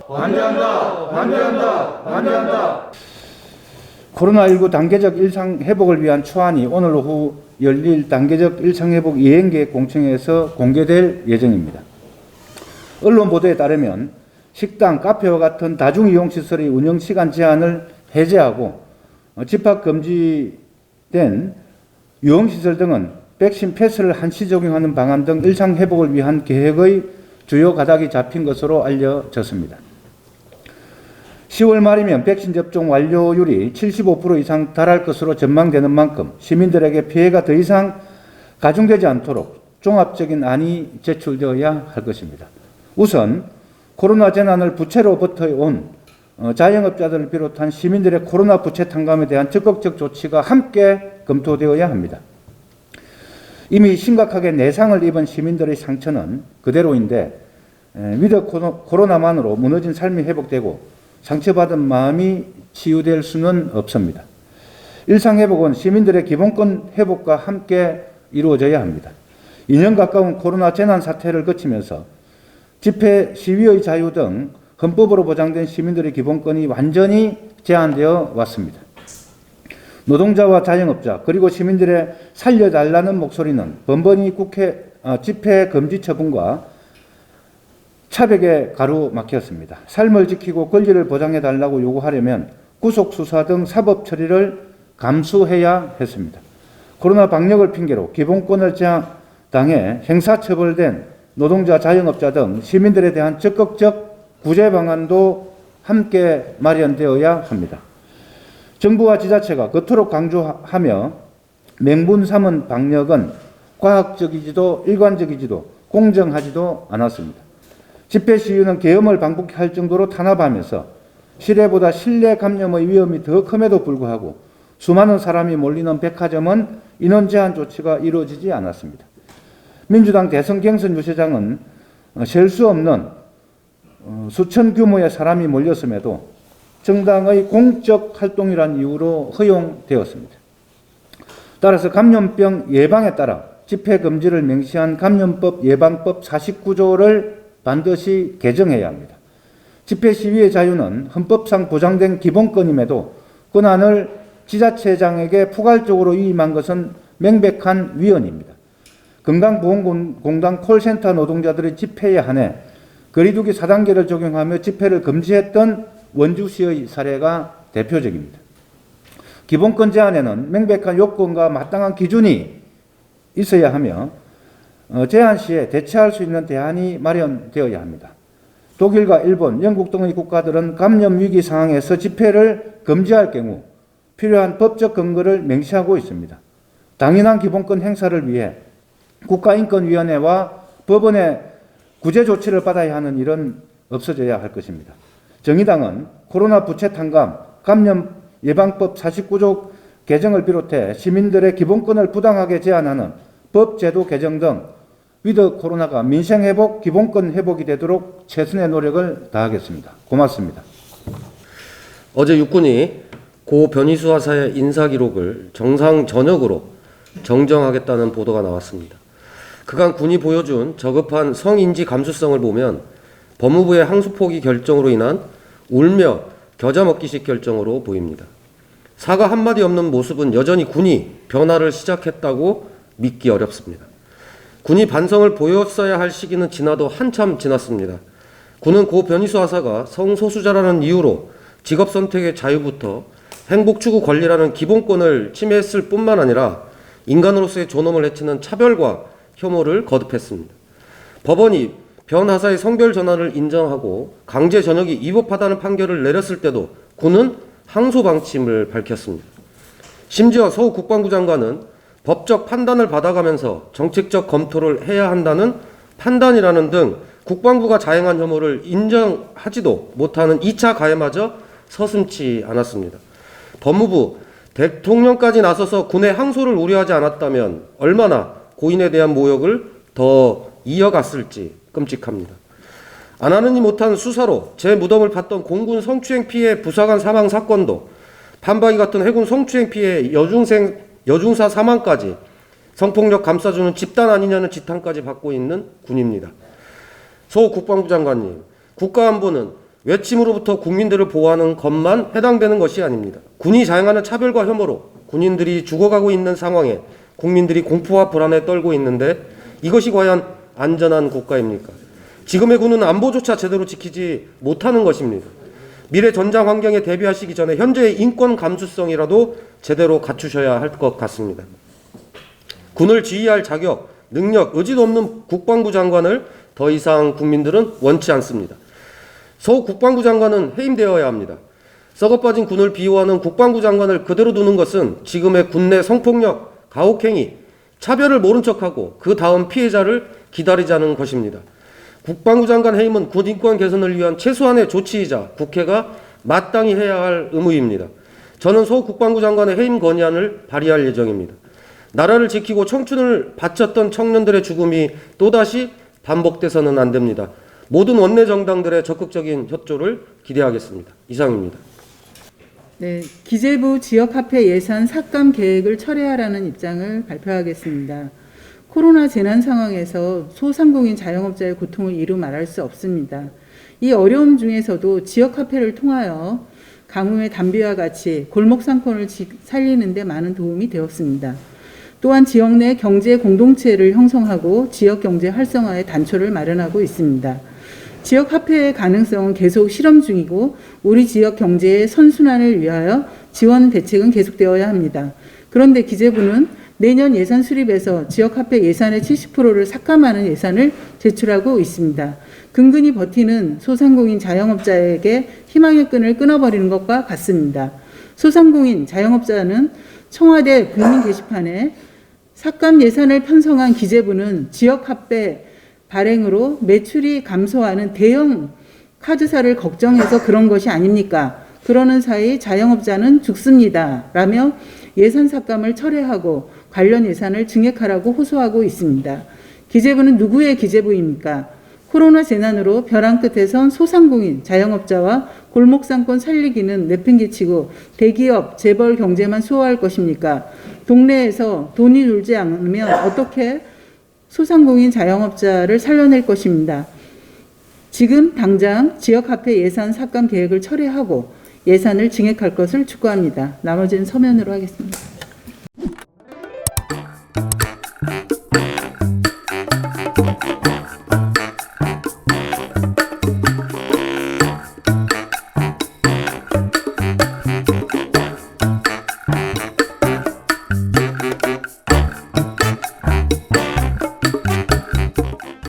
반대한다! 반대한다! 반대한다! 코로나19 단계적 일상 회복을 위한 초안이 오늘 오후 열릴 단계적 일상 회복 이행계획 공청회에서 공개될 예정입니다. 언론 보도에 따르면 식당, 카페와 같은 다중이용시설의 운영시간 제한을 해제하고 집합 금지된 유흥시설 등은 백신 패스를 한시 적용하는 방안 등 일상 회복을 위한 계획의 주요 가닥이 잡힌 것으로 알려졌습니다. 10월 말이면 백신 접종 완료율이 75% 이상 달할 것으로 전망되는 만큼 시민들에게 피해가 더 이상 가중되지 않도록 종합적인 안이 제출되어야 할 것입니다. 우선 코로나 재난을 부채로 버텨온 자영업자들을 비롯한 시민들의 코로나 부채 탕감에 대한 적극적 조치가 함께 검토되어야 합니다. 이미 심각하게 내상을 입은 시민들의 상처는 그대로인데 위드 코로나만으로 무너진 삶이 회복되고 상처받은 마음이 치유될 수는 없습니다. 일상회복은 시민들의 기본권 회복과 함께 이루어져야 합니다. 2년 가까운 코로나 재난 사태를 거치면서 집회, 시위의 자유 등 헌법으로 보장된 시민들의 기본권이 완전히 제한되어 왔습니다. 노동자와 자영업자 그리고 시민들의 살려달라는 목소리는 번번이 집회 금지 처분과 차벽에 가로막혔습니다. 삶을 지키고 권리를 보장해달라고 요구하려면 구속수사 등 사법 처리를 감수해야 했습니다. 코로나 방역을 핑계로 기본권을 제한당해 형사처벌된 노동자, 자영업자 등 시민들에 대한 적극적 구제 방안도 함께 마련되어야 합니다. 정부와 지자체가 그토록 강조하며 명분 삼은 방역은 과학적이지도 일관적이지도 공정하지도 않았습니다. 집회 시위는 계엄을 방북할 정도로 탄압하면서 실외보다 실내 감염의 위험이 더 큼에도 불구하고 수많은 사람이 몰리는 백화점은 인원 제한 조치가 이루어지지 않았습니다. 민주당 대선 경선 유세장은 셀 수 없는 수천 규모의 사람이 몰렸음에도 정당의 공적 활동이란 이유로 허용되었습니다. 따라서 감염병 예방에 따라 집회 금지를 명시한 감염법 예방법 49조를 반드시 개정해야 합니다. 집회 시위의 자유는 헌법상 보장된 기본권임에도 권한을 지자체장에게 포괄적으로 위임한 것은 명백한 위헌입니다. 건강보험공단 콜센터 노동자들의 집회에 한해 거리두기 4단계를 적용하며 집회를 금지했던 원주시의 사례가 대표적입니다. 기본권 제한에는 명백한 요건과 마땅한 기준이 있어야 하며 제한 시에 대처할 수 있는 대안이 마련되어야 합니다. 독일과 일본, 영국 등의 국가들은 감염 위기 상황에서 집회를 금지할 경우 필요한 법적 근거를 명시하고 있습니다. 당연한 기본권 행사를 위해 국가인권위원회와 법원의 구제 조치를 받아야 하는 일은 없어져야 할 것입니다. 정의당은 코로나 부채 탕감, 감염 예방법 49조 개정을 비롯해 시민들의 기본권을 부당하게 제한하는 법 제도 개정 등 위드 코로나가 민생 회복, 기본권 회복이 되도록 최선의 노력을 다하겠습니다. 고맙습니다. 어제 육군이 고 변희수 하사의 인사 기록을 정상 전역으로 정정하겠다는 보도가 나왔습니다. 그간 군이 보여준 저급한 성인지 감수성을 보면 법무부의 항소포기 결정으로 인한 울며 겨자 먹기식 결정으로 보입니다. 사과 한마디 없는 모습은 여전히 군이 변화를 시작했다고 믿기 어렵습니다. 군이 반성을 보였어야 할 시기는 지나도 한참 지났습니다. 군은 고 변희수 하사가 성소수자라는 이유로 직업선택의 자유부터 행복추구 권리라는 기본권을 침해했을 뿐만 아니라 인간으로서의 존엄을 해치는 차별과 혐오를 거듭했습니다. 법원이 변 하사의 성별 전환을 인정하고 강제 전역이 위법하다는 판결을 내렸을 때도 군은 항소 방침을 밝혔습니다. 심지어 서욱 국방부 장관은 법적 판단을 받아가면서 정책적 검토를 해야 한다는 판단이라는 등 국방부가 자행한 혐오를 인정하지도 못하는 2차 가해마저 서슴지 않았습니다. 법무부, 대통령까지 나서서 군의 항소를 우려하지 않았다면 얼마나 고인에 대한 모욕을 더 이어갔을지 끔찍합니다. 안 하느니 못한 수사로 제 무덤을 팠던 공군 성추행 피해 부사관 사망 사건도 판박이 같은 해군 성추행 피해 여중사 사망까지 성폭력 감싸주는 집단 아니냐는 지탄까지 받고 있는 군입니다. 소 국방부 장관님, 국가안보는 외침으로부터 국민들을 보호하는 것만 해당되는 것이 아닙니다. 군이 자행하는 차별과 혐오로 군인들이 죽어가고 있는 상황에 국민들이 공포와 불안에 떨고 있는데 이것이 과연 안전한 국가입니까? 지금의 군은 안보조차 제대로 지키지 못하는 것입니다. 미래 전장 환경에 대비하시기 전에 현재의 인권 감수성이라도 제대로 갖추셔야 할 것 같습니다. 군을 지휘할 자격, 능력, 의지도 없는 국방부 장관을 더 이상 국민들은 원치 않습니다. 소 국방부 장관은 해임되어야 합니다. 썩어빠진 군을 비호하는 국방부 장관을 그대로 두는 것은 지금의 군내 성폭력, 가혹행위, 차별을 모른 척하고 그 다음 피해자를 기다리자는 것입니다. 국방부 장관 해임은 군 인권 개선을 위한 최소한의 조치이자 국회가 마땅히 해야 할 의무입니다. 저는 소 국방부 장관의 해임 건의안을 발의할 예정입니다. 나라를 지키고 청춘을 바쳤던 청년들의 죽음이 또다시 반복돼서는 안 됩니다. 모든 원내 정당들의 적극적인 협조를 기대하겠습니다. 이상입니다. 네, 기재부 지역화폐 예산 삭감 계획을 철회하라는 입장을 발표하겠습니다. 코로나 재난 상황에서 소상공인 자영업자의 고통을 이루 말할 수 없습니다. 이 어려움 중에서도 지역화폐를 통하여 가뭄의 단비와 같이 골목 상권을 살리는 데 많은 도움이 되었습니다. 또한 지역 내 경제 공동체를 형성하고 지역 경제 활성화에 단초를 마련하고 있습니다. 지역 화폐의 가능성은 계속 실험 중이고 우리 지역 경제의 선순환을 위하여 지원 대책은 계속되어야 합니다. 그런데 기재부는 내년 예산 수립에서 지역 화폐 예산의 70%를 삭감하는 예산을 제출하고 있습니다. 근근히 버티는 소상공인 자영업자에게 희망의 끈을 끊어버리는 것과 같습니다. 소상공인 자영업자는 청와대 국민 게시판에 삭감 예산을 편성한 기재부는 지역 화폐 발행으로 매출이 감소하는 대형 카드사를 걱정해서 그런 것이 아닙니까? 그러는 사이 자영업자는 죽습니다. 라며 예산 삭감을 철회하고 관련 예산을 증액하라고 호소하고 있습니다. 기재부는 누구의 기재부입니까? 코로나 재난으로 벼랑 끝에 선 소상공인, 자영업자와 골목상권 살리기는 내팽개치고 대기업, 재벌 경제만 수호할 것입니까? 동네에서 돈이 돌지 않으면 어떻게 소상공인 자영업자를 살려낼 것입니다. 지금 당장 지역화폐 예산 삭감 계획을 철회하고 예산을 증액할 것을 촉구합니다. 나머지는 서면으로 하겠습니다.